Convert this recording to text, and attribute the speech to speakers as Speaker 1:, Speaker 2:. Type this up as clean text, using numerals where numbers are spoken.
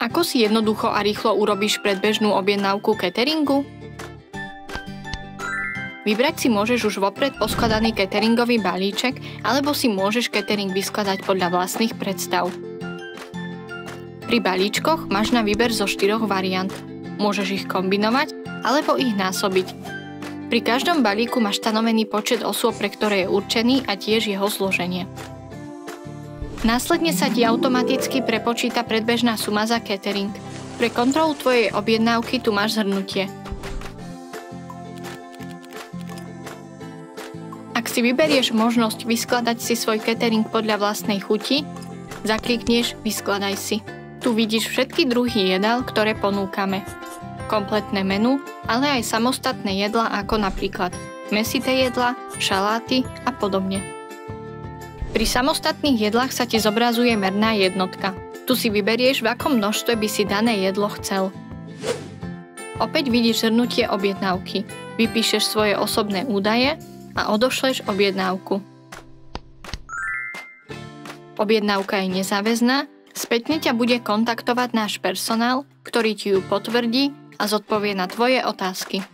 Speaker 1: Ako si jednoducho a rýchlo urobíš predbežnú objednávku cateringu? Vybrať si môžeš už vopred poskladaný cateringový balíček, alebo si môžeš catering vyskladať podľa vlastných predstav. Pri balíčkoch máš na výber zo 4 variant. Môžeš ich kombinovať, alebo ich násobiť. Pri každom balíku máš stanovený počet osôb, pre ktoré je určený a tiež jeho zloženie. Následne sa ti automaticky prepočíta predbežná suma za catering. Pre kontrolu tvojej objednávky tu máš zhrnutie. Ak si vyberieš možnosť vyskladať si svoj catering podľa vlastnej chuti, zaklikneš Vyskladaj si. Tu vidíš všetky druhy jedál, ktoré ponúkame. Kompletné menu, ale aj samostatné jedlá ako napríklad mäsité jedlá, šaláty a podobne. Pri samostatných jedlách sa ti zobrazuje merná jednotka. Tu si vyberieš, v akom množstve by si dané jedlo chcel. Opäť vidíš zhrnutie objednávky. Vypíšeš svoje osobné údaje a odošleš objednávku. Objednávka je nezáväzná, spätne ťa bude kontaktovať náš personál, ktorý ti ju potvrdí a zodpovie na tvoje otázky.